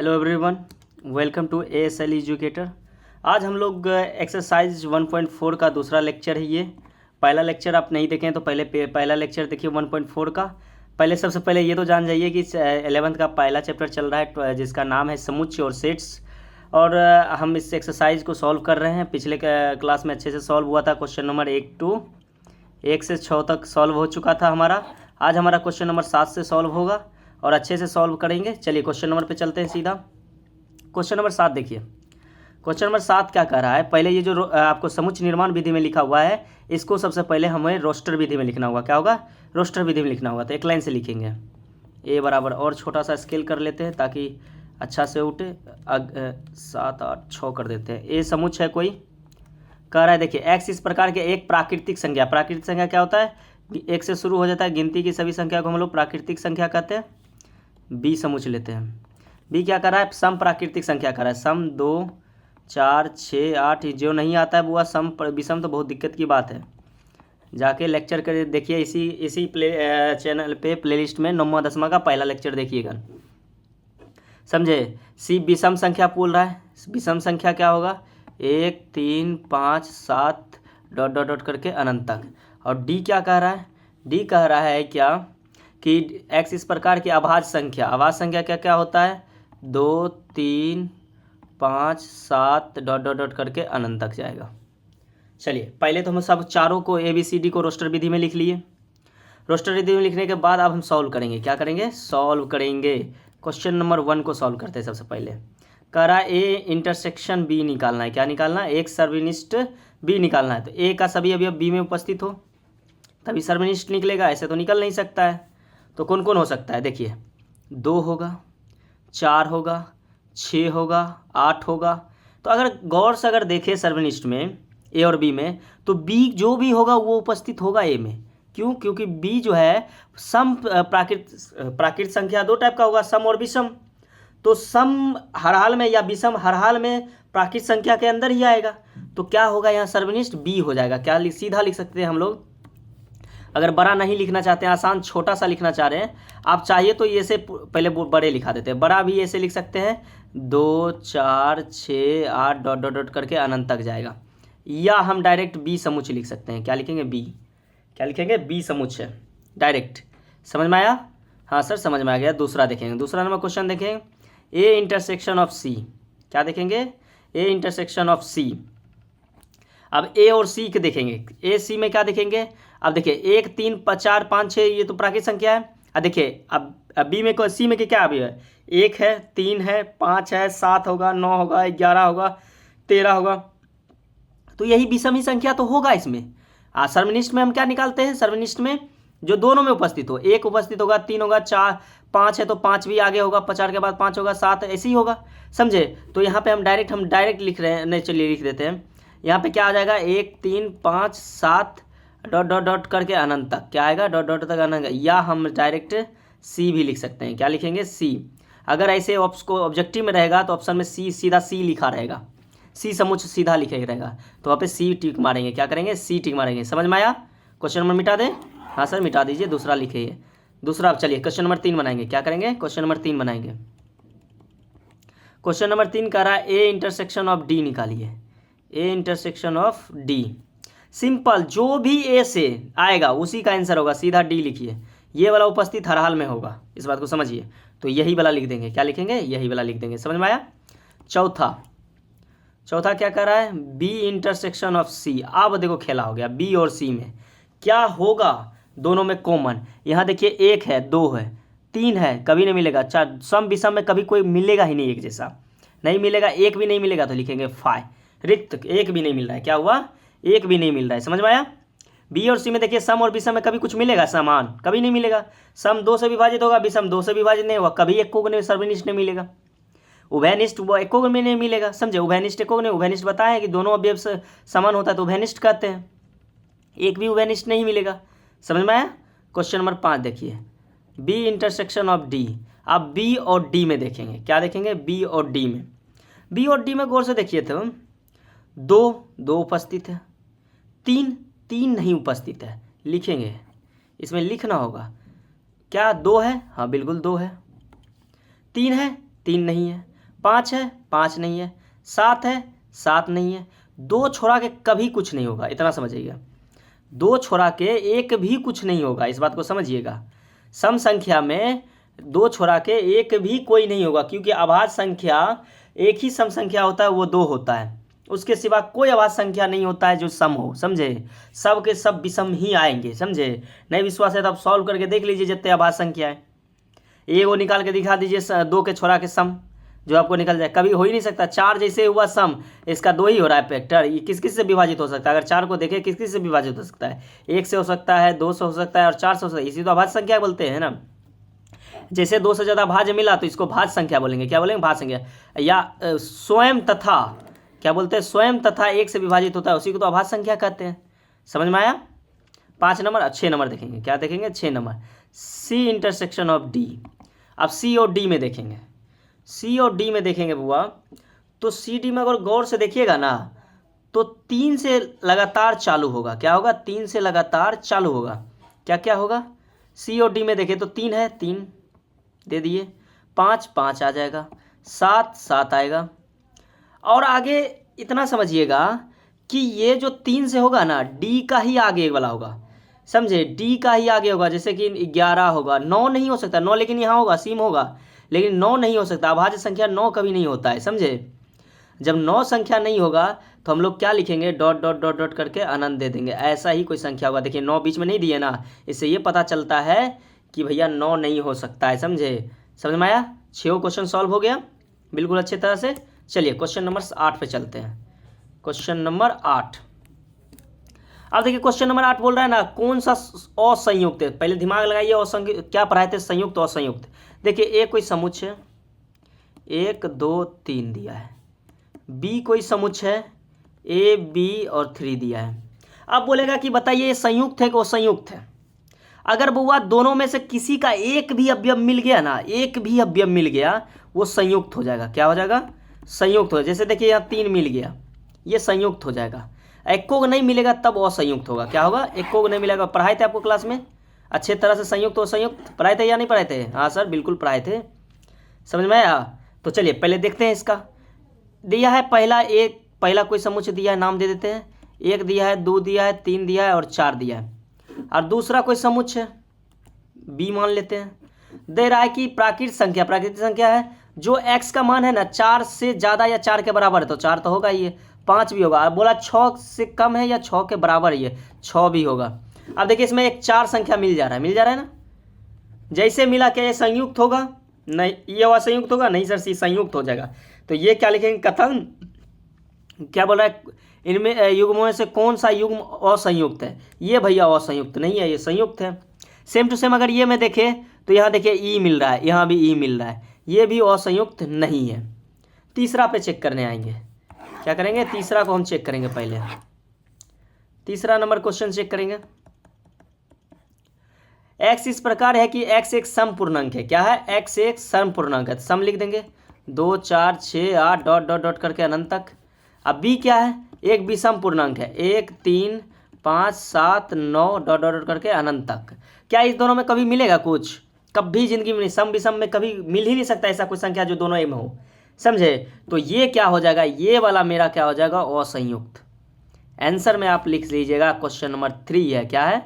Hello everyone, welcome to ASL educator. आज हम लोग एक्सरसाइज 1.4 का दूसरा लेक्चर है। ये पहला लेक्चर आप नहीं देखें तो पहला लेक्चर देखिए 1.4 का। सबसे पहले ये तो जान जाइए कि 11th का पहला चैप्टर चल रहा है जिसका नाम है समुच्चय और सेट्स। और हम इस एक्सरसाइज को सॉल्व कर रहे हैं। पिछले क्लास में अच्छे से सॉल्व हुआ था। क्वेश्चन नंबर 1 से 6 तक सॉल्व हो चुका था हमारा। आज हमारा क्वेश्चन नंबर 7 से सॉल्व होगा और अच्छे से सॉल्व करेंगे। चलिए क्वेश्चन नंबर पे चलते हैं सीधा। क्वेश्चन नंबर 7 देखिए। क्वेश्चन नंबर 7 क्या कह रहा है, पहले ये जो आपको समुच्चय निर्माण विधि में लिखा हुआ है इसको सबसे पहले हमें रोस्टर विधि में लिखना होगा। क्या होगा? रोस्टर विधि में लिखना होगा। तो एक लाइन से लिखेंगे ए बराबर, और छोटा सा स्केल कर लेते हैं ताकि अच्छा से उठे। 7 8 6 कर देते हैं। ए समुच्चय है कोई, कह रहा है देखिए एक्स इस प्रकार के एक प्राकृतिक संख्या। प्राकृतिक संख्या क्या होता है? एक से शुरू हो जाता है। गिनती की सभी संख्या को हम लोग प्राकृतिक संख्या कहते हैं। बी समुच्चय लेते हैं। बी क्या कर रहा है? सम प्राकृतिक संख्या कर रहा है। सम 2 4 6 8 जो नहीं आता है वो सम विषम तो बहुत दिक्कत की बात है। जाके लेक्चर कर देखिए, इसी चैनल पे प्लेलिस्ट में 9वां 10वां का पहला लेक्चर देखिएगा, समझे। सी विषम संख्या बोल रहा है। विषम संख्या क्या होगा? 1 3 5 7 डॉट डॉट डॉट करके अनंत तक। और डी क्या कह रहा है? डी कह रहा है क्या कि एक्स इस प्रकार की अभाज्य संख्या। अभाज्य संख्या क्या क्या होता है? 2 3 5 7 डॉट डॉट डॉट करके अनंत तक जाएगा। चलिए पहले तो हम सब चारों को ABCD को रोस्टर विधि में लिख लिए। रोस्टर विधि में लिखने के बाद अब हम सॉल्व करेंगे। क्या करेंगे? सॉल्व करेंगे। क्वेश्चन नंबर 1 को सॉल्व करते हैं। सबसे पहले कह रहा है ए इंटरसेक्शन बी निकालना है। क्या निकालना है? एक सर्वनिष्ठ बी निकालना है। तो ए का सभी अवयव बी में उपस्थित हो तभी सर्वनिष्ठ निकलेगा, ऐसे तो निकल नहीं सकता है। तो कौन कौन हो सकता है? देखिए 2 होगा, 4 होगा, 6 होगा, 8 होगा। तो अगर गौर से अगर देखें सर्वनिष्ठ में ए और बी में, तो बी जो भी होगा वो उपस्थित होगा ए में। क्यों? क्योंकि बी जो है सम प्राकृत संख्या 2 टाइप का होगा, सम और विषम। तो सम हर हाल में या विषम हर हाल में प्राकृत संख्या के अंदर ही आएगा। तो क्या होगा यहाँ? सर्वनिष्ठ बी हो जाएगा। क्या सीधा लिख सकते हैं हम लोग। अगर बड़ा नहीं लिखना चाहते हैं, आसान छोटा सा लिखना चाह रहे हैं आप, चाहिए तो ये से पहले बड़े लिखा देते हैं। बड़ा भी ऐसे लिख सकते हैं 2 4 6 8 डॉट डॉट डॉट करके अनंत तक जाएगा। या हम डायरेक्ट बी समुच्चय लिख सकते हैं। क्या लिखेंगे? बी। क्या लिखेंगे? बी समुच्चय डायरेक्ट। समझ में आया? हाँ सर समझ में आ गया। दूसरा देखेंगे। दूसरा नंबर क्वेश्चन देखें, ए इंटरसेक्शन ऑफ सी। क्या देखेंगे? ए इंटरसेक्शन ऑफ सी। अब ए और सी के देखेंगे। ए सी में क्या देखेंगे? अब देखिए 1 3 4 5 6 ये तो प्राकृतिक संख्या है। अब देखिए अब बी में सी में क्या अभी है? 1 है, 3 है, 5 है, 7 होगा, 9 होगा, 11 होगा, 13 होगा। तो यही विषम ही संख्या तो होगा इसमें। सर्वनिष्ठ में हम क्या निकालते हैं? सर्वनिष्ठ में जो दोनों में उपस्थित हो, 1 उपस्थित होगा, 3 होगा, 4 5 है तो 5 भी आगे होगा, 4 के बाद 5 होगा, 7 ऐसे ही होगा, समझे। तो यहाँ पे हम डायरेक्ट लिख रहे हैं। नहीं चलिए लिख देते हैं। यहाँ पे क्या आ जाएगा? 1 3 5 7 डॉट डॉट डॉट करके अनंत तक। क्या आएगा? डॉट डॉट तक अनंत। या हम डायरेक्ट सी भी लिख सकते हैं। क्या लिखेंगे? सी। अगर ऐसे ऑब्जेक्टिव में रहेगा तो ऑप्शन में सी, सीधा सी लिखा रहेगा। सी समुच्चय सीधा लिखे रहेगा तो वहाँ पे सी टिक मारेंगे। क्या करेंगे? सी टिक मारेंगे। समझ में आया? क्वेश्चन नंबर मिटा दें? हाँ सर मिटा दीजिए। दूसरा लिखिए। दूसरा अब चलिए क्वेश्चन नंबर 3 बनाएंगे। क्या करेंगे? क्वेश्चन नंबर 3 बनाएंगे। क्वेश्चन नंबर 3 कह रहा है ए इंटरसेक्शन ऑफ डी निकालिए। A intersection of D. Simple, जो भी ए से आएगा उसी का आंसर होगा। सीधा डी लिखिए। ये वाला उपस्थित हर हाल में होगा, इस बात को समझिए। तो यही वाला लिख देंगे। क्या लिखेंगे? यही वाला लिख देंगे। समझ में आया? चौथा क्या कर रहा है? बी इंटरसेक्शन ऑफ सी। अब देखो खेला हो गया। बी और सी में क्या होगा? दोनों में कॉमन। यहाँ देखिए 1 है, 2 है, 3 है, कभी नहीं मिलेगा। 4 सम विषम में कभी कोई मिलेगा ही नहीं, एक जैसा नहीं मिलेगा। 1 भी नहीं मिलेगा तो लिखेंगे 5। रिक्त 1 भी नहीं मिल रहा है। क्या हुआ? 1 भी नहीं मिल रहा है। समझ में आया? बी और सी में देखिए सम और विषम में कभी कुछ मिलेगा? समान कभी नहीं मिलेगा। सम 2 से विभाजित होगा, विषम 2 से विभाजित नहीं होगा। कभी एक को सर्वनिष्ठ नहीं मिलेगा। उभयनिष्ठ वो एको में नहीं मिलेगा, समझे। उभयनिष्ठ एको नहीं। उभयनिष्ठ बताया कि दोनों अवयव समान होता है तो उभयनिष्ठ कहते हैं। एक भी उभयनिष्ठ नहीं मिलेगा। समझ में आया? क्वेश्चन नंबर 5 देखिए, बी इंटरसेक्शन ऑफ डी। अब बी और डी में देखेंगे। क्या देखेंगे? बी और डी में। बी और डी में गौर से देखिए तो 2 उपस्थित है, 3 नहीं उपस्थित है। लिखेंगे, इसमें लिखना होगा। क्या 2 है? हाँ बिल्कुल 2 है। 3 है? 3 नहीं है। 5 है, 5 नहीं है। 7 है, 7 नहीं है। 2 छोड़ा के कभी कुछ नहीं होगा, इतना समझिएगा। 2 छोड़ा के एक भी कुछ नहीं होगा, इस बात को समझिएगा। सम संख्या में 2 छोड़ा के एक भी कोई नहीं होगा, क्योंकि अभाज्य संख्या एक ही सम संख्या होता है, वो 2 होता है। उसके सिवा कोई अभाज्य संख्या नहीं होता है जो सम हो, समझे। सब के सब विषम ही आएंगे, समझे। नहीं विश्वास है तो आप सॉल्व करके देख लीजिए जितने अभाज्य संख्या है। एगो निकाल के दिखा दीजिए 2 के छोड़ा के सम, जो आपको निकल जाए। कभी हो ही नहीं सकता। 4 जैसे हुआ सम, इसका 2 ही हो रहा है फैक्टर। ये किस किस से विभाजित हो सकता है? अगर 4 को देखें किस किस से विभाजित हो सकता है? 1 से हो सकता है, 2 से हो सकता है और 4 से हो सकता है। इसी तो अभाज्य संख्या बोलते हैं ना। जैसे 2 से ज़्यादा भाज्य मिला तो इसको भाज्य संख्या बोलेंगे। क्या बोलेंगे? भाज्य संख्या। या स्वयं तथा, क्या बोलते हैं? स्वयं तथा 1 से विभाजित होता है, उसी को तो अभाज्य संख्या कहते हैं। समझ में आया? 5 नंबर। 6 नंबर देखेंगे। क्या देखेंगे? 6 number, C intersection of D. अब सी और डी में देखेंगे। सी और डी में देखेंगे बुआ, तो सी डी में अगर गौर से देखिएगा ना, तो 3 से लगातार चालू होगा। क्या होगा? 3 से लगातार चालू होगा। क्या क्या होगा? सी और डी में देखें तो 3 है, 3 दे दिए। 5 5 आ जाएगा। 7 7 आएगा। और आगे इतना समझिएगा कि ये जो 3 से होगा ना, डी का ही आगे वाला होगा, समझे। डी का ही आगे होगा। जैसे कि 11 होगा, 9 नहीं हो सकता। 9 लेकिन यहाँ होगा, सीम होगा, लेकिन 9 नहीं हो सकता। अभाज्य संख्या 9 कभी नहीं होता है, समझे। जब 9 संख्या नहीं होगा तो हम लोग क्या लिखेंगे? डॉट डॉट डॉट डॉट करके अनंत दे देंगे। ऐसा ही कोई संख्या होगा। देखिए 9 बीच में नहीं दिए ना, इससे ये पता चलता है कि भैया 9 नहीं हो सकता है, समझे। समझ में आया? 6 क्वेश्चन सॉल्व हो गया बिल्कुल अच्छे तरह से। चलिए क्वेश्चन नंबर 8 पे चलते हैं। Question number 8। अब देखिए क्वेश्चन नंबर 8 बोल रहा है ना, कौन सा असंयुक्त है? पहले दिमाग लगाइए। असंयुक्त क्या पढ़ाए थे? संयुक्त और असंयुक्त। देखिए ए कोई समुच्चय है, 1 2 3 दिया है। बी कोई समुच्चय है, ए बी और 3 दिया है। अब बोलेगा कि बताइए ये संयुक्त है कि असंयुक्त है। अगर बुआ दोनों में से किसी का एक भी अवयव मिल गया ना, एक भी अवयव मिल गया, वो संयुक्त हो जाएगा। क्या हो जाएगा? संयुक्त हो। जैसे देखिए यहाँ 3 मिल गया, ये संयुक्त हो जाएगा। एक को नहीं मिलेगा तब असंयुक्त होगा। क्या होगा? एक को नहीं मिलेगा। पढ़ाए थे आपको क्लास में अच्छे तरह से संयुक्त और असंयुक्त पढ़ाए थे या नहीं पढ़ाए थे? हाँ सर बिल्कुल पढ़ाए थे। समझ में आया? तो चलिए पहले देखते हैं। इसका दिया है पहला कोई समुच्चय दिया है, नाम दे देते हैं। 1 दिया है, 2 दिया है, 3 दिया है और 4 दिया है। और दूसरा कोई समुच्चय बी मान लेते हैं। दे रहा है कि प्राकृत संख्या है जो x का मान है ना 4 से ज़्यादा या 4 के बराबर है, तो 4 तो होगा ही, 5 भी होगा। बोला 6 से कम है या 6 के बराबर ही है, 6 भी होगा। अब देखिए इसमें एक 4 संख्या मिल जा रहा है ना। जैसे मिला क्या ये संयुक्त होगा? नहीं, ये असंयुक्त होगा? नहीं सर, संयुक्त हो जाएगा। तो ये क्या लिखेंगे? कथन क्या बोल रहा है? इनमें युग्मों में से कौन सा युग्म असंयुक्त है? ये भैया असंयुक्त नहीं है, ये संयुक्त है। सेम टू सेम अगर ये में देखें तो यहाँ देखिए ई मिल रहा है, यहाँ भी ई मिल रहा है, ये भी असंयुक्त नहीं है। तीसरा पे चेक करने आएंगे। क्या करेंगे? तीसरा को हम चेक करेंगे। पहले तीसरा नंबर क्वेश्चन चेक करेंगे। x इस प्रकार है कि x एक सम पूर्णांक है। क्या है? x एक सम पूर्णांक है। सम लिख देंगे 2 4 6 8 डॉट डॉट डॉट करके अनंत तक। अब b क्या है? एक विषम पूर्णांक है, 1 3 5 7 9 डॉट डॉट डॉट करके अनंत तक। क्या इस दोनों में कभी मिलेगा कुछ? कभी जिंदगी में नहीं। सम विषम में कभी मिल ही नहीं सकता ऐसा कोई संख्या जो दोनों में हो, समझे। तो ये क्या हो जाएगा? ये वाला मेरा क्या हो जाएगा? असंयुक्त। आंसर में आप लिख लीजिएगा क्वेश्चन नंबर 3 है। क्या है?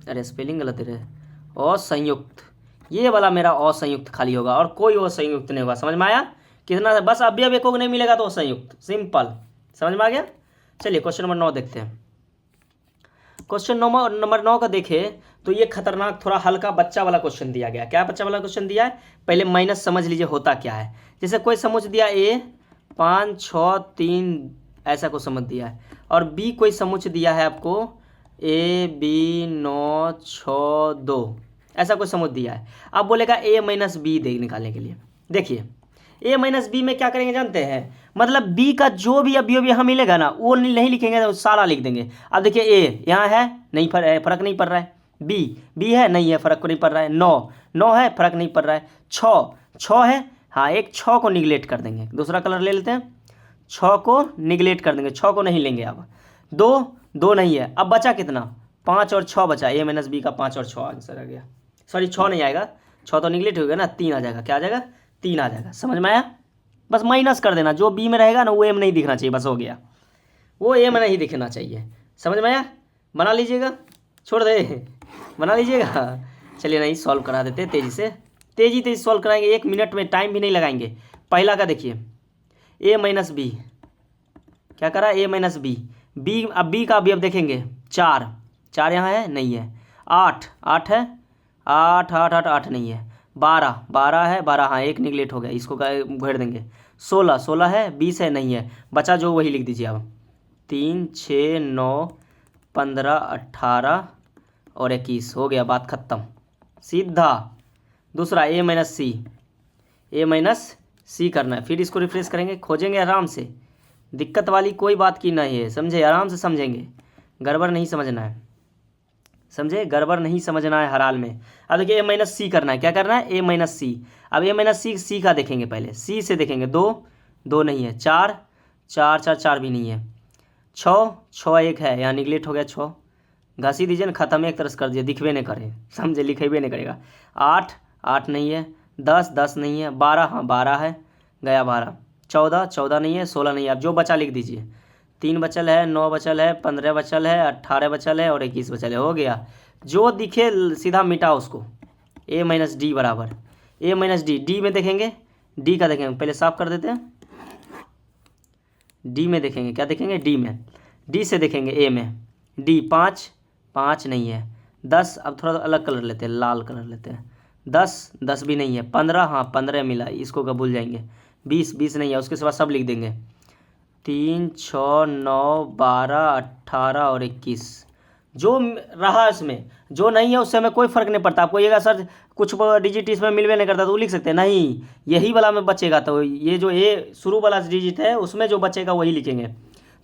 अरे स्पेलिंग गलत है, असंयुक्त। ये वाला मेरा असंयुक्त खाली होगा और कोई असंयुक्त नहीं होगा। समझ में आया? कितना? बस अवयव एक को नहीं मिलेगा तो असंयुक्त, सिंपल। समझ में आ गया? चलिए क्वेश्चन नंबर 9 देखते हैं। क्वेश्चन नंबर 9 का देखें तो ये खतरनाक थोड़ा हल्का बच्चा वाला क्वेश्चन दिया गया। क्या बच्चा वाला क्वेश्चन दिया है? पहले माइनस समझ लीजिए होता क्या है। जैसे कोई समुच्चय दिया ए 5 6 3 ऐसा को समझ दिया है, और बी कोई समुच्चय दिया है आपको ए बी 9 6 2 ऐसा कोई समुच्चय दिया है। अब बोलेगा a माइनस बी निकालने के लिए। देखिए a माइनस बी में क्या करेंगे जानते हैं? मतलब b का जो भी अवयव यहाँ मिलेगा ना वो नहीं लिखेंगे, तो सारा लिख देंगे। अब देखिए a यहाँ है, नहीं फर्क नहीं पड़ रहा है। b है, नहीं है, फर्क नहीं पड़ रहा है। 9 है, फर्क नहीं पड़ रहा है। 6 है, हाँ एक 6 को निगलेक्ट कर देंगे। दूसरा कलर ले लेते हैं, 6 को निगलेक्ट कर देंगे, 6 को नहीं लेंगे। अब 2 नहीं है। अब बचा कितना? 5 और 6 बचा। a माइनस बी का 5 और 6 आंसर आ गया। सॉरी 6 नहीं आएगा, 6 तो निगलेक्ट हो गया ना, 3 आ जाएगा। क्या आ जाएगा? 3 आ जाएगा। समझ में आया? बस माइनस कर देना, जो बी में रहेगा ना वो एम नहीं दिखना चाहिए, बस हो गया, वो एम नहीं दिखना चाहिए। समझ में आया? बना लीजिएगा, छोड़ दे, बना लीजिएगा। चलिए नहीं, सॉल्व करा देते तेज़ी से, तेज़ी सॉल्व कराएंगे, 1 मिनट में, टाइम भी नहीं लगाएंगे। पहला का देखिए, ए माइनस बी, क्या करा, ए माइनस बी, बी, अब बी का भी अब देखेंगे, 4 यहाँ है, नहीं है, 8 है, 8 नहीं है, 12 है, 12 हाँ, एक निगलेक्ट हो गया, इसको घेर देंगे। 16 है, 20 है, नहीं है, बचा जो वही लिख दीजिए अब। 3 6 9 15 18 और 21, हो गया, बात खत्म, सीधा। दूसरा ए माइनस सी करना है, फिर इसको रिफ्रेश करेंगे, खोजेंगे आराम से, दिक्कत वाली कोई बात की नहीं है, समझे, आराम से समझेंगे, गड़बड़ नहीं समझना है, समझे, गड़बड़ नहीं समझना है हर हाल में। अब देखिए ए माइनस सी करना है, क्या करना है, ए माइनस सी। अब ए माइनस सी का देखेंगे, पहले सी से देखेंगे, 2 नहीं है, 4 भी नहीं है, 6 एक है, यहाँ निगलेक्ट हो गया, 6 घसी दीजिए ना, ख़त्म, एक तरह से कर दिए, दिखबे नहीं करे, समझे, लिखेबे नहीं करेगा। 8 नहीं है, 10 नहीं है, 12 हाँ 12 है, गया 12, 14 नहीं है, 16 नहीं है, अब जो बचा लिख दीजिए, 3 बचल है, 9 बचल है, 15 बचल है, 18 बचल है और 21 बचल है, हो गया। जो दिखे सीधा मिटा उसको, ए माइनस डी बराबर, ए माइनस डी में देखेंगे, डी का देखेंगे, पहले साफ कर देते हैं, डी में देखेंगे, क्या देखेंगे, डी में, डी से देखेंगे ए में, डी 5 नहीं है, 10, अब थोड़ा अलग कलर लेते हैं, लाल कलर लेते हैं, 10 भी नहीं है, 15 हाँ 15 मिला, इसको कब भूल जाएंगे, 20 नहीं है, उसके सिवा सब लिख देंगे, 3 6 9 12 18 और 21, जो रहा इसमें, जो नहीं है उससे हमें कोई फ़र्क नहीं पड़ता। आपको ये सर कुछ डिजिट इसमें मिलवे नहीं करता तो लिख सकते हैं, नहीं, यही वाला में बचेगा, तो ये जो ए शुरू वाला डिजिट है उसमें जो बचेगा वही लिखेंगे,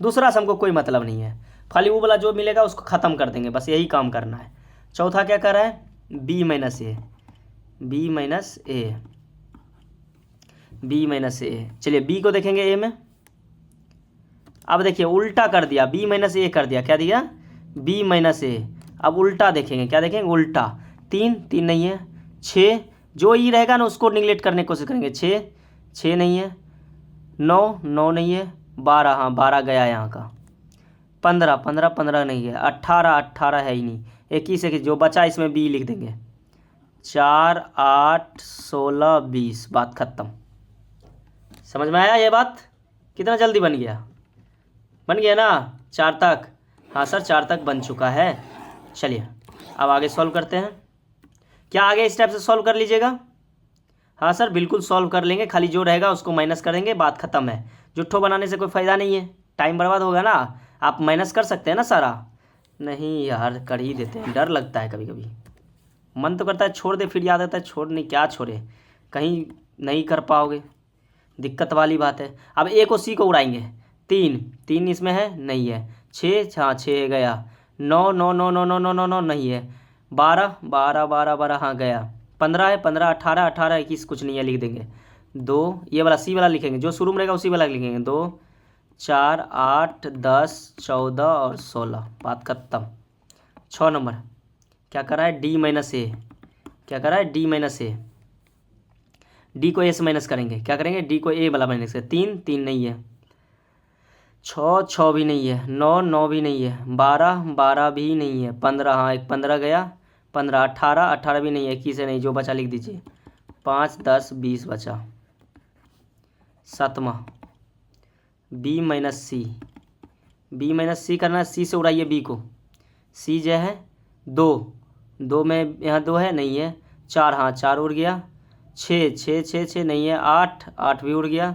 दूसरा से हमको कोई मतलब नहीं है, खाली वो वाला जो मिलेगा उसको ख़त्म कर देंगे, बस यही काम करना है। चौथा क्या कर रहा है, बी माइनस ए, चलिए बी को देखेंगे ए में, अब देखिए उल्टा कर दिया, बी माइनस ए कर दिया, क्या दिया, बी माइनस ए, अब उल्टा देखेंगे, क्या देखेंगे, उल्टा, 3 नहीं है, 6, जो ई रहेगा ना उसको निगलेक्ट करने की कोशिश करेंगे, 6 नहीं है, 9 नहीं है, 12 हाँ 12 गया यहाँ का, 15 नहीं है, 18 है ही नहीं, 21 जो बचा इसमें बी लिख देंगे, 4 8 16 20, बात खत्म। समझ में आया ये बात? कितना जल्दी बन गया ना, 4 तक, हाँ सर 4 तक बन चुका है। चलिए अब आगे सॉल्व करते हैं, क्या आगे इस टाइप से सॉल्व कर लीजिएगा, हाँ सर बिल्कुल सॉल्व कर लेंगे, खाली जो रहेगा उसको माइनस कर देंगे, बात खत्म है, जुट्ठो बनाने से कोई फ़ायदा नहीं है, टाइम बर्बाद होगा ना, आप माइनस कर सकते हैं ना सारा, नहीं यार कर ही देते हैं, डर लगता है कभी कभी, मन तो करता है छोड़ दे, फिर याद आता है छोड़ नहीं, क्या छोड़े, कहीं नहीं कर पाओगे, दिक्कत वाली बात है। अब ए को सी को उड़ाएंगे, 3 इसमें है, नहीं है, 6 हाँ 6 गया, 9 नहीं है, 12 हाँ गया, 15 है, 18 21 कुछ नहीं है, लिख देंगे 2, ये वाला सी वाला लिखेंगे, जो शुरू में रहेगा उसी वाला लिखेंगे, 2 4 8 10 14 और 16, बात खत्म। 6 नंबर क्या कर रहा है, डी माइनस ए, क्या कर रहा है, डी माइनस ए, डी को ए से माइनस करेंगे, क्या करेंगे, डी को ए वाला माइनस करें, 3 नहीं है, 6 भी नहीं है, 9 भी नहीं है, 12 भी नहीं है, 15 हाँ एक 15 गया, 15 18 भी नहीं है, 21 है नहीं, जो बचा लिख दीजिए, 5 10 20 बचा। 7वां बी माइनस सी करना है, सी से उड़ाइए बी को, सी जो है 2 में यहाँ 2 है, नहीं है, 4 हाँ 4 उड़ गया, 6 नहीं है, 8 भी उड़ गया,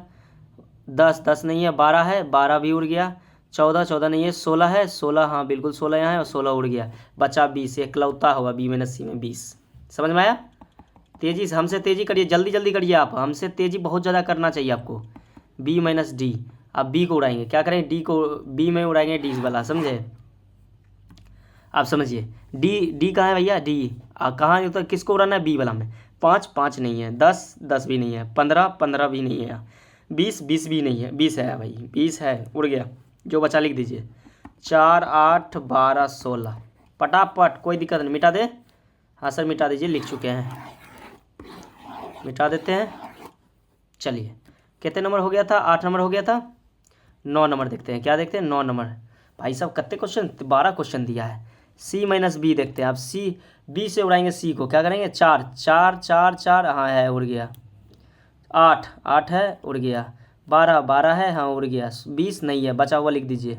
10 नहीं है, 12 है, 12 भी उड़ गया, 14 नहीं है, 16 है, 16 हाँ बिल्कुल 16 यहाँ है और 16 उड़ गया, बचा 20, एकलौता होगा बी माइनस सी में 20। समझ में आया? तेज़ी से, हमसे तेज़ी करिए, जल्दी करिए आप, हमसे तेज़ी बहुत ज़्यादा करना चाहिए आपको। बी माइनस डी, अब बी को उड़ाएंगे, क्या करें, डी को बी में उड़ाएंगे, डी वाला, समझे, आप समझिए, डी कहाँ है भैया, डी कहाँ होता है, किसको उड़ाना है, बी वाला में, 5 नहीं है, 10 भी नहीं है, 15 भी नहीं है, 20 भी नहीं है, 20 है भाई, 20 है, उड़ गया, जो बचा लिख दीजिए, 4 8 12 16, पटापट, कोई दिक्कत नहीं, मिटा दे, हाँ सर मिटा दीजिए, लिख चुके हैं, मिटा देते हैं, चलिए कितने नंबर हो गया था, 8 नंबर हो गया था। 9 नंबर देखते हैं, क्या देखते हैं, 9 नंबर। भाई साहब कितने क्वेश्चन, 12 क्वेश्चन दिया है। सी माइनस बी देखते हैं आप, सी बी से उड़ाएंगे सी को, क्या करेंगे, 4 4 4 4, हाँ है उड़ गया। 8 8 है उड़ गया। 12 12 है, हाँ उड़ गया। 20 नहीं है, बचा हुआ लिख दीजिए।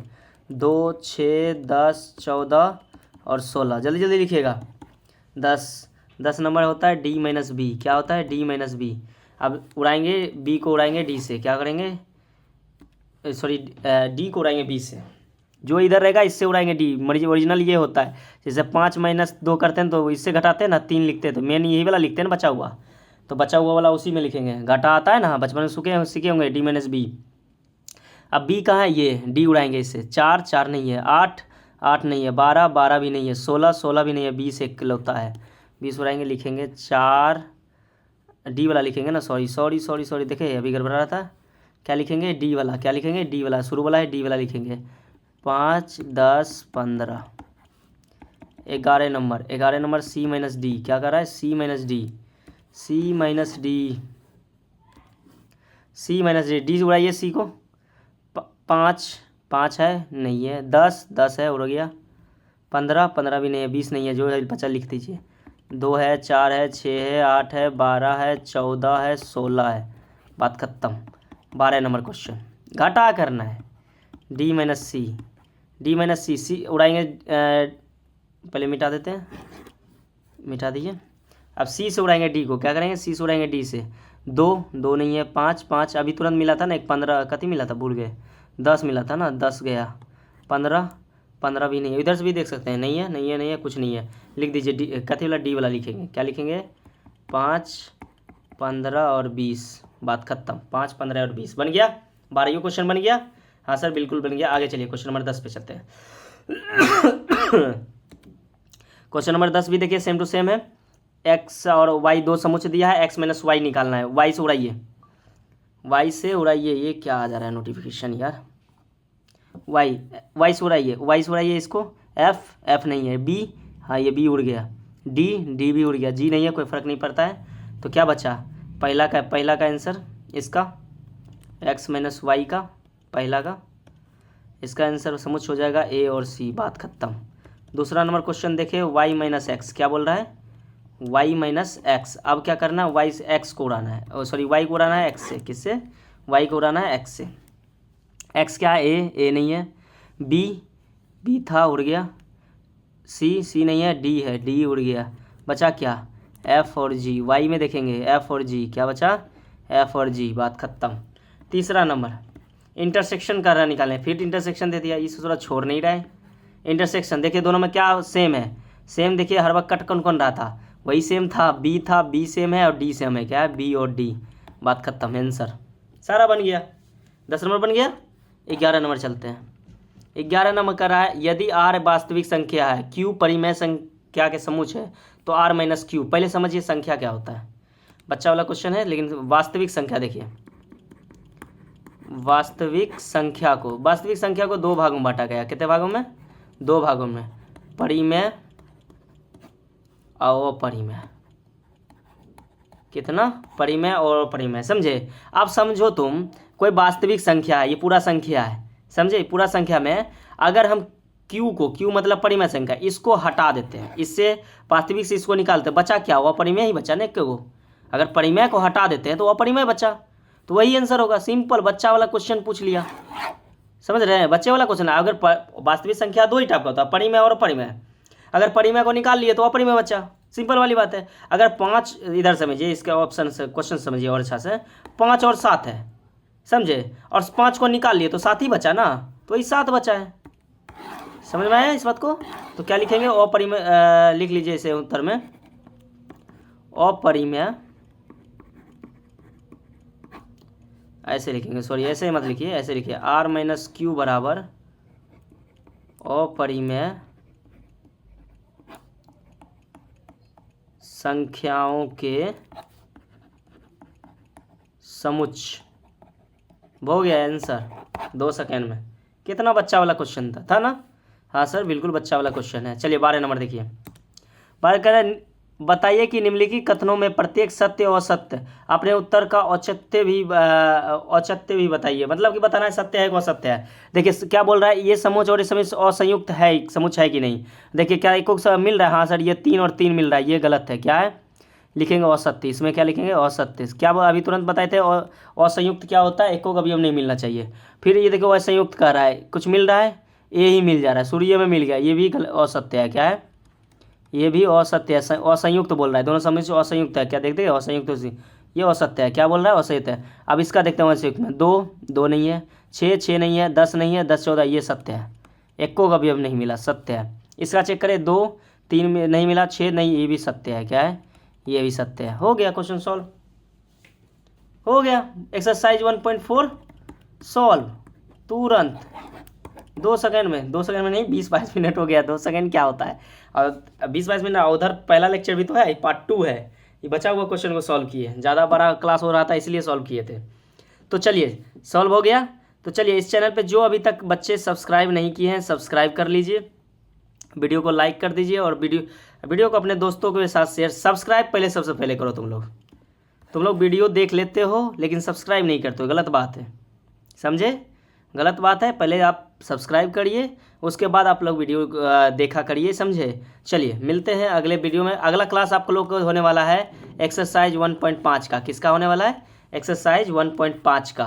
2 6 10 14 और 16, जल्दी जल्दी लिखिएगा। 10 10 नंबर होता है डी माइनस बी, क्या होता है, डी माइनस बी। अब उड़ाएंगे बी को, उड़ाएंगे डी से, क्या करेंगे, सॉरी डी को उड़ाएंगे बी से, जो इधर रहेगा इससे उड़ाएंगे डी। ओरिजिनल ये होता है, जैसे 5 माइनस 2 करते हैं तो इससे घटाते हैं ना, 3 लिखते हैं, तो मेन यही वाला लिखते हैं ना बचा हुआ, तो बचा हुआ वाला उसी में लिखेंगे। घटा आता है ना, बचपन में सीखे होंगे, डी माइनस बी। अब बी कहाँ है, ये डी उड़ाएंगे इससे। 4 4 नहीं है, 8 8 नहीं है, 12 12 भी नहीं है, 16 16 भी नहीं है, 20 एक लौता है। 20 उड़ाएंगे, लिखेंगे 4, डी वाला लिखेंगे ना, सॉरी सॉरी सॉरी सॉरी, देखे अभी गड़बड़ा रहा था। क्या लिखेंगे, डी वाला, क्या लिखेंगे, डी वाला, शुरू वाला है डी वाला लिखेंगे। 5 10 15, 11 number, 11 number C minus D, क्या कर रहा है, C minus D, C minus D, C minus D, D उड़ाइए सी को। 5 5 है नहीं है, 10 10 है उड़ गया। 15 15 भी नहीं है, 20 नहीं है, जो है बचा लिख दीजिए। 2 है, 4 है, 6 है, 8 है, 12 है, 14 है, 16 है, बात खत्म। 12 नंबर क्वेश्चन, घटा करना है। डी माइनस सी, डी माइनस सी, सी उड़ाएंगे, पहले मिटा देते हैं, मिटा दीजिए। अब सी से उड़ाएंगे डी को, क्या करेंगे, सी से उड़ाएंगे डी से। 2 2 नहीं है, 5 5 अभी तुरंत मिला था ना एक, 15 कति मिला था, भूल गए, 10 मिला था ना, 10 गया। 15 15 भी नहीं है, इधर से भी देख सकते हैं, नहीं है नहीं है नहीं है, कुछ नहीं है, लिख दीजिए डी, कति वाला डी वाला लिखेंगे, क्या लिखेंगे, 5 15 और 20, बात खत्म। 5 15 और 20 बन गया, 12वां क्वेश्चन बन गया। हाँ सर बिल्कुल बन गया। आगे चलिए क्वेश्चन नंबर 10 पे चलते हैं। क्वेश्चन नंबर 10 भी देखिए सेम टू सेम है। एक्स और वाई दो समुच्चय दिया है, एक्स माइनस वाई निकालना है। वाई से उड़ाइए, वाई से उड़ाइए, ये क्या आ जा रहा है नोटिफिकेशन यार, वाई वाई से उड़ाइए, वाई से उड़ाइए इसको। एफ एफ नहीं है, बी, हाँ ये बी उड़ गया। डी डी भी उड़ गया, जी नहीं है, कोई फ़र्क नहीं पड़ता है। तो क्या बचा, पहला का आंसर इसका, एक्स माइनस वाई का पहला का, इसका आंसर समुच्चय हो जाएगा ए और सी, बात खत्म। दूसरा नंबर क्वेश्चन देखिए, वाई माइनस एक्स, क्या बोल रहा है, वाई माइनस एक्स। अब क्या करना है, वाई से एक्स को उड़ाना है, सॉरी वाई को उड़ाना है एक्स से, किससे, वाई को उड़ाना है एक्स से। एक्स क्या है, ए नहीं है, बी बी था उड़ गया, सी सी नहीं है, डी है, डी उड़ गया। बचा क्या, एफ और जी। वाई में देखेंगे एफ और जी, क्या बचा, एफ और जी, बात खत्म। तीसरा नंबर इंटरसेक्शन कर रहा निकालें, फिर इंटरसेक्शन दे दिया, इसे थोड़ा छोड़ नहीं रहा है। इंटरसेक्शन देखिए दोनों में क्या सेम है, सेम देखिए, हर वक्त कट कौन कौन रहा था, वही सेम था, बी सेम है और डी सेम है, क्या है, बी और डी, बात खत्म। आंसर सारा बन गया। 10 नंबर बन गया। 11 नंबर चलते हैं। 11 नंबर का रहा है, यदि आर वास्तविक संख्या है, क्यू परिमेय संख्या के समुच्चय है, तो आर माइनस क्यू। पहले समझिए संख्या क्या होता है, बच्चा वाला क्वेश्चन है, लेकिन वास्तविक संख्या देखिए, वास्तविक संख्या को 2 भागों में बांटा गया। कितने भागों में, 2 भागों में, परिमेय और अपरिमेय। कितना, परिमेय और अपरिमेय, समझे। आप समझो तुम, कोई वास्तविक संख्या है, ये पूरा संख्या है, समझे, पूरा संख्या में अगर हम क्यू मतलब परिमेय संख्या, इसको हटा देते हैं, इससे वास्तविक से इसको निकालते हैं, बचा क्या, वो अपरिमेय ही बचा ना को। अगर परिमेय को हटा देते हैं तो अपरिमेय बचा, तो वही आंसर होगा। सिंपल, बच्चा वाला क्वेश्चन पूछ लिया, समझ रहे हैं, बच्चे वाला क्वेश्चन। अगर वास्तविक संख्या 2 ही टाइप का होता है, परिमेय और अपरिमेय। अगर परिमेय को निकाल लिए तो अपरिमेय बचा, सिंपल वाली बात है। अगर 5, इधर समझिए, इसका ऑप्शन से क्वेश्चन समझिए और अच्छा से, 5 और 7 है, समझे, और 5 को निकाल लिए तो 7 ही बचा ना, तो वही 7 बचा है। समझ में आया इस बात को। तो क्या लिखेंगे, अपरिमेय, लिख लीजिए इसे उत्तर में, अपरिमेय, ऐसे लिखेंगे, सॉरी ऐसे मत लिखिए, ऐसे लिखिए, आर माइनस क्यू बराबर अपरिमेय संख्याओं के समुच्चय। हो गया आंसर 2 सेकेंड में। कितना बच्चा वाला क्वेश्चन था ना। हाँ सर बिल्कुल बच्चा वाला क्वेश्चन है। चलिए 12 नंबर देखिए, 12 कह रहा है बताइए कि निम्नलिखित कथनों में प्रत्येक सत्य और असत्य। अपने उत्तर का औचित्य भी बताइए, मतलब कि बताना है सत्य है कि असत्य है। देखिए क्या बोल रहा है, ये समोच्च और ये समुच्चय असंयुक्त है, समुच्चय है कि नहीं। देखिए क्या एक को मिल रहा है, हाँ सर ये 3 और 3 मिल रहा है, ये गलत है। क्या है, लिखेंगे असत्य, इसमें क्या लिखेंगे असत्य। क्या अभी तुरंत बताए थे, असंयुक्त क्या होता है, एक को कभी हम नहीं मिलना चाहिए। फिर ये देखो असंयुक्त कह रहा है, कुछ मिल रहा है, ए ही मिल जा रहा है, सूर्य में मिल गया, ये भी असत्य है। क्या है, ये भी असत्य है, असंयुक्त बोल रहा है, दोनों समय से असंयुक्त है। क्या देखते हैं असंयुक्त, ये असत्य है। क्या बोल रहा है, असंयुक्त है। अब इसका देखते हैं असंयुक्त में, 2 2 नहीं है, 6 6 नहीं है, 10 नहीं है, 10 14, ये सत्य है, एक को कभी अब नहीं मिला, सत्य है। इसका चेक करें, 2 3 में नहीं मिला, 6 नहीं, ये भी सत्य है। क्या है, ये भी सत्य है। हो गया क्वेश्चन सॉल्व, हो गया। एक्सरसाइज 1.4 सॉल्व तुरंत 2 सेकंड में, 2 सेकंड में नहीं, 20-22 मिनट हो गया। 2 सेकंड क्या होता है, और 20-22 मिनट। उधर पहला लेक्चर भी तो है, पार्ट 2 है, ये बचा हुआ क्वेश्चन को सॉल्व किए, ज़्यादा बड़ा क्लास हो रहा था इसलिए सॉल्व किए थे। तो चलिए सॉल्व हो गया। तो चलिए इस चैनल पे जो अभी तक बच्चे सब्सक्राइब नहीं किए हैं सब्सक्राइब कर लीजिए, वीडियो को लाइक कर दीजिए, और वीडियो को अपने दोस्तों के साथ शेयर। सब्सक्राइब पहले, सबसे पहले करो। तुम लोग वीडियो देख लेते हो लेकिन सब्सक्राइब नहीं करते हो, गलत बात है, समझे, गलत बात है। पहले आप सब्सक्राइब करिए, उसके बाद आप लोग वीडियो देखा करिए, समझे। चलिए मिलते हैं अगले वीडियो में। अगला क्लास आप लोग को होने वाला है एक्सरसाइज 1.5 का। किसका होने वाला है, एक्सरसाइज 1.5 का।